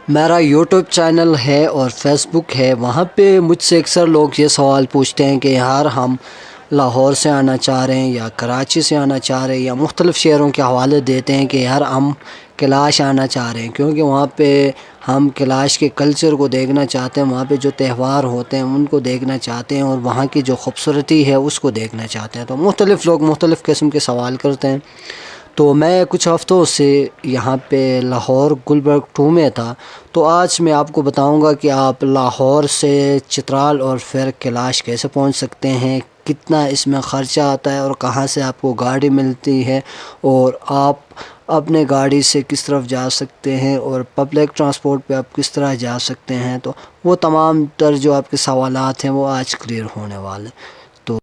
मेरा YouTube channel है और फेसबुक है। वहाँ पे मुझसे अक्सर लोग ये सवाल पूछते हैं कि यार हम लाहौर से आना चाह रहे हैं या कराची से आना चाह रहे हैं, या मुख्तलिफ़ शहरों के हवाले देते हैं कि यार हम कैलाश आना चाह रहे हैं, क्योंकि वहाँ पे हम कैलाश के कल्चर को देखना चाहते हैं, वहाँ पे जो त्यौहार होते हैं उनको देखना चाहते हैं और वहाँ की जो खूबसूरती है उसको देखना चाहते हैं। तो मुख्तलिफ़ लोग मुख्तलिफ़ किस्म के सवाल करते हैं। तो मैं कुछ हफ़्तों से यहाँ पे लाहौर गुलबर्ग 2 में था। तो आज मैं आपको बताऊंगा कि आप लाहौर से चित्राल और फिर कैलाश कैसे पहुँच सकते हैं, कितना इसमें ख़र्चा आता है और कहाँ से आपको गाड़ी मिलती है, और आप अपने गाड़ी से किस तरफ जा सकते हैं और पब्लिक ट्रांसपोर्ट पे आप किस तरह जा सकते हैं। तो वो तमाम तर जो आपके सवालात हैं वो आज क्लियर होने वाले। तो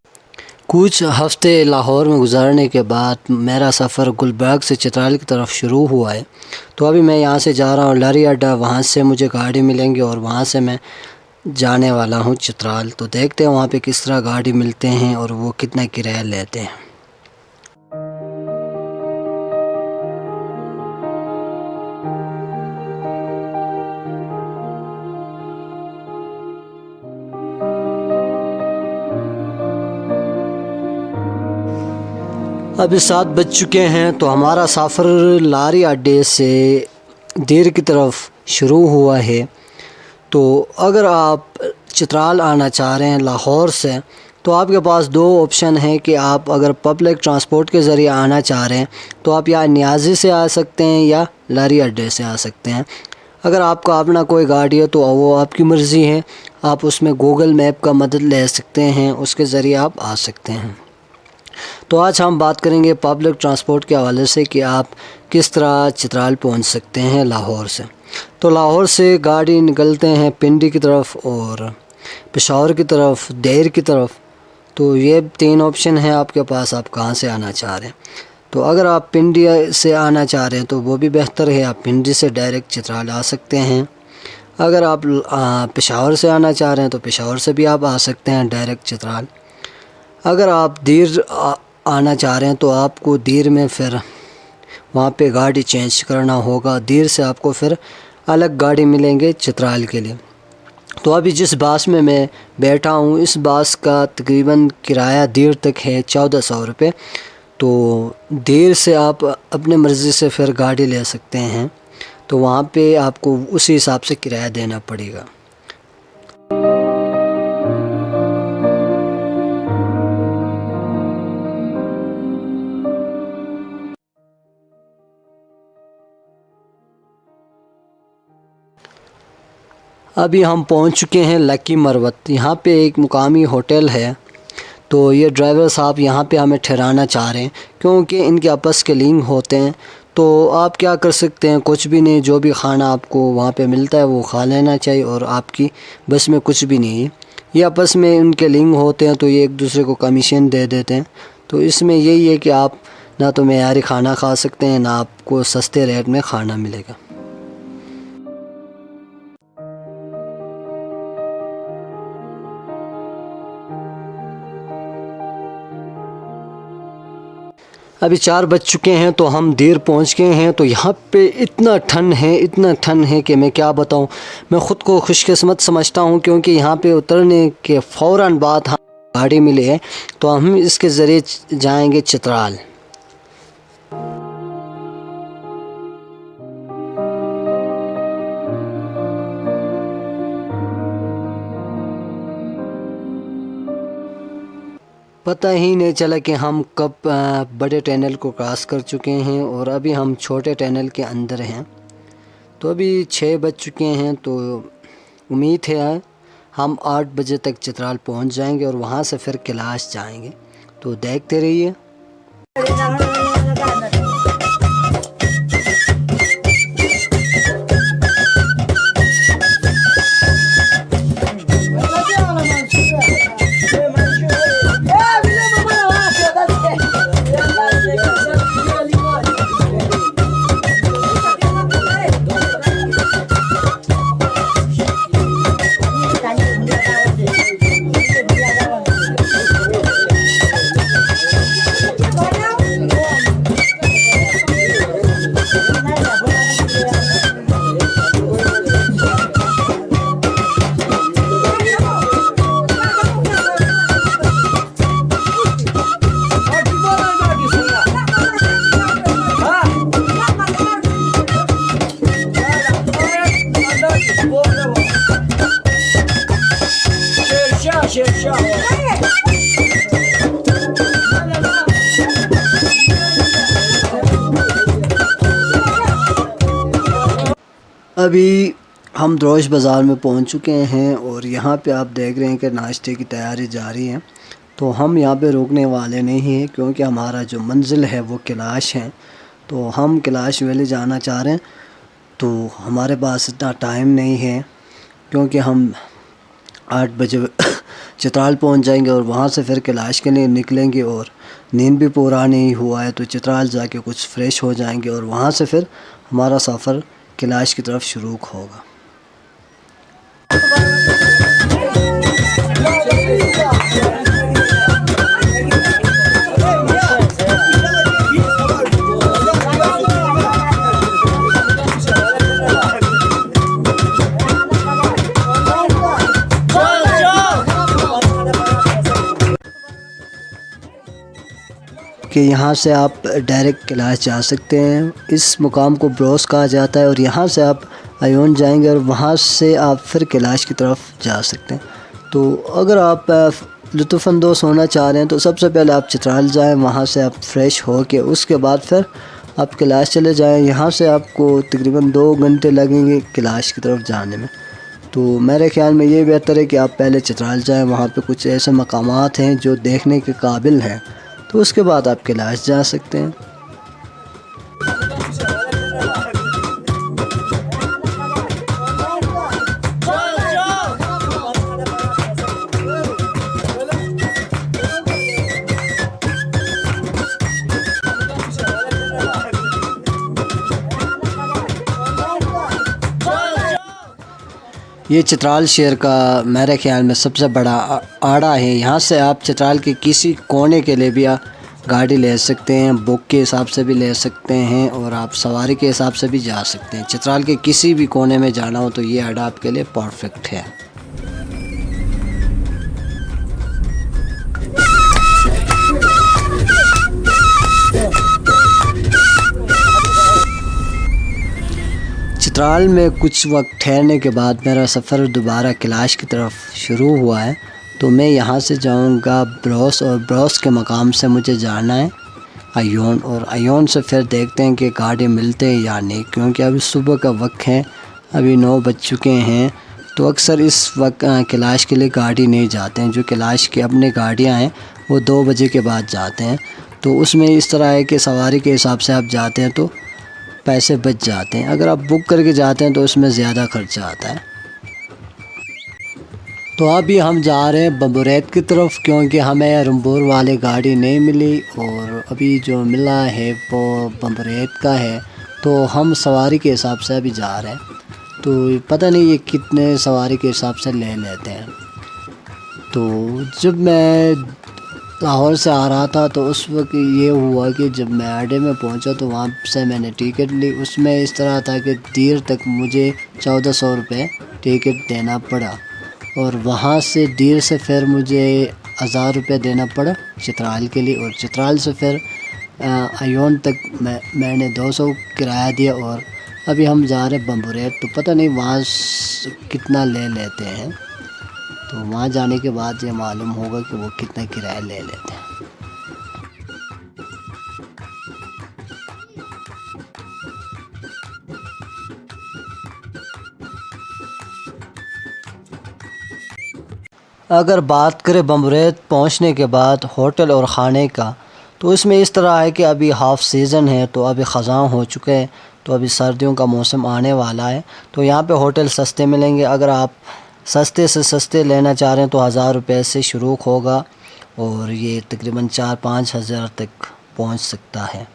कुछ हफ़्ते लाहौर में गुजारने के बाद मेरा सफ़र गुलबर्ग से चित्राल की तरफ शुरू हुआ है। तो अभी मैं यहाँ से जा रहा हूँ लारी अड्डा, वहाँ से मुझे गाड़ी मिलेंगी और वहाँ से मैं जाने वाला हूँ चित्राल। तो देखते हैं वहाँ पे किस तरह गाड़ी मिलते हैं और वो कितना किराया लेते हैं। अभी 7 बज चुके हैं। तो हमारा सफ़र लारी अड्डे से देर की तरफ शुरू हुआ है। तो अगर आप चित्राल आना चाह रहे हैं लाहौर से, तो आपके पास 2 ऑप्शन हैं कि आप अगर पब्लिक ट्रांसपोर्ट के ज़रिए आना चाह रहे हैं तो आप या नियाज़ी से आ सकते हैं या लारी अड्डे से आ सकते हैं। अगर आपका अपना कोई गाड़ी है तो वो आपकी मर्ज़ी है, आप उसमें गूगल मैप का मदद ले सकते हैं, उसके ज़रिए आप आ सकते हैं। तो आज हम बात करेंगे पब्लिक ट्रांसपोर्ट के हवाले से कि आप किस तरह चित्राल पहुंच सकते हैं लाहौर से। तो लाहौर से गाड़ी निकलते हैं पिंडी की तरफ और पेशावर की तरफ, देर की तरफ। तो ये 3 ऑप्शन हैं आपके पास, आप कहाँ से आना चाह रहे हैं। तो अगर आप पिंडी से आना चाह रहे हैं तो वो भी बेहतर है, आप पिंडी से डायरेक्ट चित्राल आ सकते हैं। अगर आप पेशावर से आना चाह रहे हैं तो पेशावर से भी आप आ सकते हैं डायरेक्ट चित्राल। अगर आप दीर आना चाह रहे हैं तो आपको दीर में फिर वहाँ पे गाड़ी चेंज करना होगा। दीर से आपको फिर अलग गाड़ी मिलेंगे चित्राल के लिए। तो अभी जिस बस में मैं बैठा हूँ इस बस का तकरीबन किराया दीर तक है 1400 रुपये। तो दीर से आप अपने मर्ज़ी से फिर गाड़ी ले सकते हैं, तो वहाँ पे आपको उसी हिसाब से किराया देना पड़ेगा। अभी हम पहुंच चुके हैं लकी मरवत। यहाँ पे एक मुकामी होटल है। तो ये ड्राइवर साहब यहाँ पे हमें ठहराना चाह रहे हैं क्योंकि इनके आपस के लिंक होते हैं। तो आप क्या कर सकते हैं, कुछ भी नहीं, जो भी खाना आपको वहाँ पे मिलता है वो खा लेना चाहिए और आपकी बस में कुछ भी नहीं है। ये आपस में इनके लिंक होते हैं तो ये एक दूसरे को कमीशन दे देते हैं। तो इसमें यही है कि आप ना तो मेयारी खाना खा सकते हैं ना आपको सस्ते रेट में खाना मिलेगा। अभी 4 बज चुके हैं तो हम देर पहुंच गए हैं। तो यहाँ पे इतना ठंड है कि मैं क्या बताऊँ। मैं ख़ुद को खुशकिस्मत समझता हूँ क्योंकि यहाँ पे उतरने के फ़ौरन बाद हम गाड़ी मिली है तो हम इसके ज़रिए जाएंगे चित्राल। पता ही नहीं चला कि हम कब बड़े टनल को क्रॉस कर चुके हैं और अभी हम छोटे टनल के अंदर हैं। तो अभी 6 बज चुके हैं। तो उम्मीद है हम 8 बजे तक चित्राल पहुंच जाएंगे और वहां से फिर कैलाश जाएंगे। तो देखते रहिए। अभी हम द्रोश बाज़ार में पहुंच चुके हैं और यहाँ पे आप देख रहे हैं कि नाश्ते की तैयारी जारी है। तो हम यहाँ पे रुकने वाले नहीं हैं क्योंकि हमारा जो मंजिल है वो कैलाश है। तो हम कैलाश वैली जाना चाह रहे हैं, तो हमारे पास इतना टाइम नहीं है क्योंकि हम 8 बजे चित्राल पहुंच जाएंगे और वहाँ से फिर कैलाश के लिए निकलेंगे और नींद भी पूरा नहीं हुआ है, तो चित्राल जाके कुछ फ़्रेश हो जाएंगे और वहाँ से फिर हमारा सफ़र कैलाश की तरफ शुरू होगा। कि यहाँ से आप डायरेक्ट कैलाश जा सकते हैं। इस मुकाम को ब्रोस कहा जाता है और यहाँ से आप आयोन जाएंगे और वहाँ से आप फिर कैलाश की तरफ जा सकते हैं। तो अगर आप लुत्फ़अंदोज़ होना चाह रहे हैं तो सबसे पहले आप चित्राल जाएं, वहाँ से आप फ़्रेश हो के उसके बाद फिर आप कैलाश चले जाएं। यहाँ से आपको तकरीबन 2 घंटे लगेंगे कैलाश की तरफ जाने में। तो मेरे ख़्याल में ये बेहतर है कि आप पहले चित्राल जाएँ, वहाँ पे कुछ ऐसे मकामात हैं जो देखने के काबिल हैं, तो उसके बाद आप कैलाश जा सकते हैं। ये चित्राल शहर का मेरे ख़्याल में सबसे बड़ा आड़ा है। यहाँ से आप चित्राल के किसी कोने के लिए भी गाड़ी ले सकते हैं, बुक के हिसाब से भी ले सकते हैं और आप सवारी के हिसाब से भी जा सकते हैं। चित्राल के किसी भी कोने में जाना हो तो ये आड़ा आपके लिए परफेक्ट है। चित्राल में कुछ वक्त ठहरने के बाद मेरा सफ़र दोबारा कैलाश की तरफ शुरू हुआ है। तो मैं यहाँ से जाऊँगा ब्रोस और ब्रोस के मकाम से मुझे जाना है आयोन, और आयोन से फिर देखते हैं कि गाड़ी मिलते हैं या नहीं, क्योंकि अभी सुबह का वक्त है, अभी 9 बज चुके हैं। तो अक्सर इस वक्त कैलाश के लिए गाड़ी नहीं जाते हैं। जो कैलाश की अपनी गाड़ियाँ हैं वो 2 बजे के बाद जाते हैं। तो उसमें इस तरह है कि सवारी के हिसाब से आप जाते हैं तो पैसे बच जाते हैं। अगर आप बुक करके जाते हैं तो उसमें ज़्यादा खर्चा आता है। तो अभी हम जा रहे हैं बम्बुरैत की तरफ क्योंकि हमें रंबूर वाली गाड़ी नहीं मिली और अभी जो मिला है वो बम्बुरैत का है। तो हम सवारी के हिसाब से अभी जा रहे हैं, तो पता नहीं ये कितने सवारी के हिसाब से ले लेते हैं। तो जब मैं लाहौर से आ रहा था तो उस वक्त ये हुआ कि जब मैं अड्डे में पहुंचा तो वहाँ से मैंने टिकट ली। उसमें इस तरह था कि देर तक मुझे 1400 रुपये टिकट देना पड़ा और वहाँ से देर से फिर मुझे 1000 रुपये देना पड़ा चित्राल के लिए, और चित्राल से फिर आयोन तक मैंने 200 किराया दिया। और अभी हम जा रहे हैं बम्बुरैत, तो पता नहीं वहाँ कितना ले लेते हैं। तो वहाँ जाने के बाद ये मालूम होगा कि वो कितना किराया ले लेते हैं। अगर बात करें बम्बुरैत पहुँचने के बाद होटल और ख़ाने का, तो इसमें इस तरह है कि अभी हाफ़ सीज़न है, तो अभी ख़ज़ां हो चुके हैं, तो अभी सर्दियों का मौसम आने वाला है। तो यहाँ पे होटल सस्ते मिलेंगे। अगर आप सस्ते से सस्ते लेना चाह रहे हैं तो 1000 रुपये से शुरू होगा और ये तकरीबन 4-5 हज़ार तक पहुँच सकता है।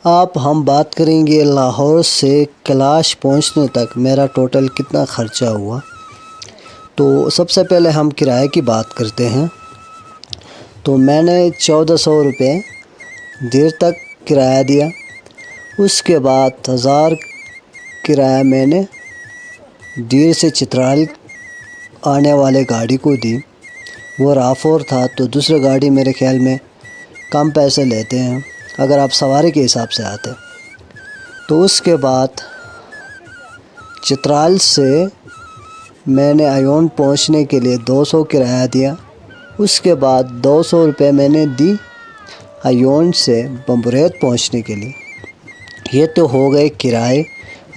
आप हम बात करेंगे लाहौर से कैलाश पहुँचने तक मेरा टोटल कितना ख़र्चा हुआ। तो सबसे पहले हम किराए की बात करते हैं। तो मैंने 1400 रुपये देर तक किराया दिया। उसके बाद 1000 किराया मैंने देर से चित्राल आने वाले गाड़ी को दी। वो राफोर था, तो दूसरी गाड़ी मेरे ख़्याल में कम पैसे लेते हैं अगर आप सवारी के हिसाब से आते। तो उसके बाद चित्राल से मैंने आयोन पहुंचने के लिए 200 किराया दिया। उसके बाद 200 रुपये मैंने दी आयोन से बम्बरेत पहुंचने के लिए। ये तो हो गए किराए।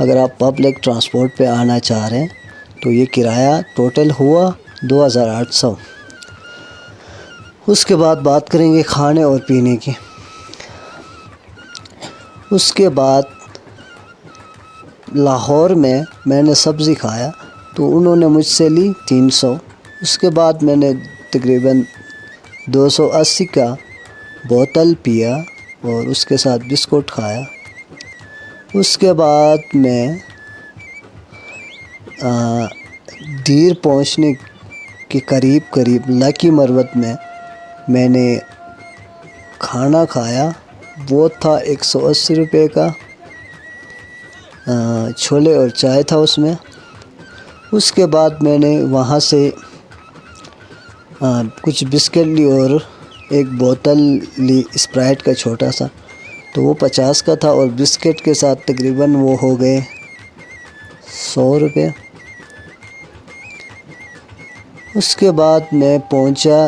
अगर आप पब्लिक ट्रांसपोर्ट पे आना चाह रहे हैं तो ये किराया टोटल हुआ 2800। उसके बाद बात करेंगे खाने और पीने की। उसके बाद लाहौर में मैंने सब्ज़ी खाया तो उन्होंने मुझसे ली 300। उसके बाद मैंने तकरीबन 280 का बोतल पिया और उसके साथ बिस्कुट खाया। उसके बाद मैं दीर पहुंचने के करीब लकी मरवत में मैंने खाना खाया। वो था 180 रुपये का, छोले और चाय था उसमें। उसके बाद मैंने वहाँ से कुछ बिस्किट ली और एक बोतल ली स्प्राइट का छोटा सा, तो वो 50 का था और बिस्किट के साथ तकरीबन वो हो गए 100 रुपये। उसके बाद मैं पहुंचा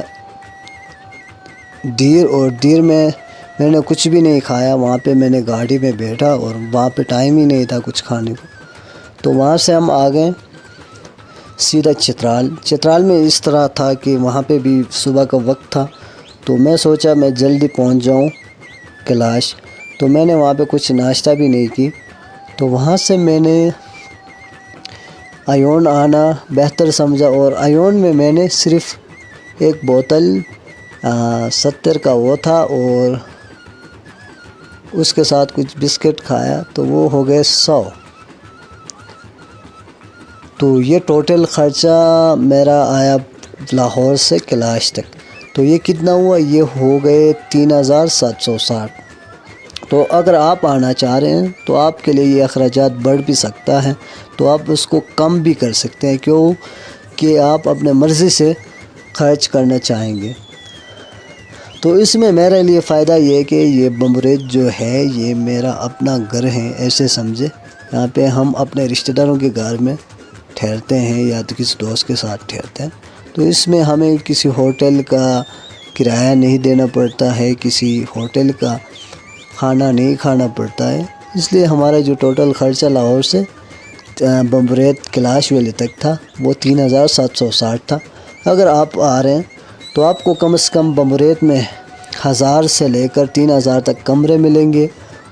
दीर और दीर में मैंने कुछ भी नहीं खाया। वहाँ पे मैंने गाड़ी में बैठा और वहाँ पे टाइम ही नहीं था कुछ खाने को, तो वहाँ से हम आ गए सीधा चित्राल। चित्राल में इस तरह था कि वहाँ पे भी सुबह का वक्त था, तो मैं सोचा मैं जल्दी पहुँच जाऊँ कैलाश, तो मैंने वहाँ पे कुछ नाश्ता भी नहीं की। तो वहाँ से मैंने आयोन आना बेहतर समझा और आयोन में मैंने सिर्फ़ एक बोतल 70 का वो था और उसके साथ कुछ बिस्किट खाया, तो वो हो गए 100। तो ये टोटल ख़र्चा मेरा आया लाहौर से कैलाश तक। तो ये कितना हुआ? ये हो गए 3760। तो अगर आप आना चाह रहे हैं तो आपके लिए ये अखराजात बढ़ भी सकता है, तो आप उसको कम भी कर सकते हैं, क्यों कि आप अपने मर्ज़ी से खर्च करना चाहेंगे। तो इसमें मेरे लिए फ़ायदा ये है कि ये बम्बरेत जो है ये मेरा अपना घर है, ऐसे समझे। यहाँ पे हम अपने रिश्तेदारों के घर में ठहरते हैं या तो किसी दोस्त के साथ ठहरते हैं, तो इसमें हमें किसी होटल का किराया नहीं देना पड़ता है, किसी होटल का खाना नहीं खाना पड़ता है। इसलिए हमारा जो टोटल ख़र्चा लाहौर से बम्बरेत कैलाश वैली तक था वो 3760 था। अगर आप आ रहे हैं तो आपको कम से कम बम्बरेत में 1000 से लेकर 3000 तक कमरे मिलेंगे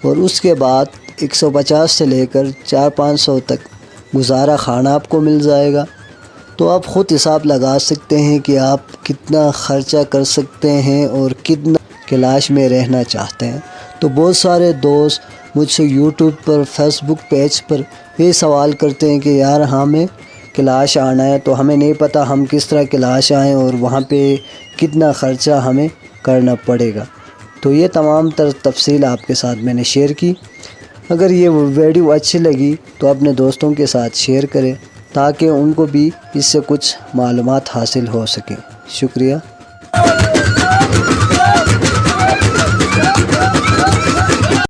और उसके बाद 150 से लेकर 400-500 तक गुजारा खाना आपको मिल जाएगा। तो आप ख़ुद हिसाब लगा सकते हैं कि आप कितना ख़र्चा कर सकते हैं और कितना कैलाश में रहना चाहते हैं। तो बहुत सारे दोस्त मुझसे यूट्यूब पर, फेसबुक पेज पर ये सवाल करते हैं कि यार हमें कैलाश आना है, तो हमें नहीं पता हम किस तरह कैलाश आएँ और वहाँ पे कितना ख़र्चा हमें करना पड़ेगा। तो ये तमाम तफसील आपके साथ मैंने शेयर की। अगर ये वीडियो अच्छी लगी तो अपने दोस्तों के साथ शेयर करें ताकि उनको भी इससे कुछ मालूमात हासिल हो सके। शुक्रिया।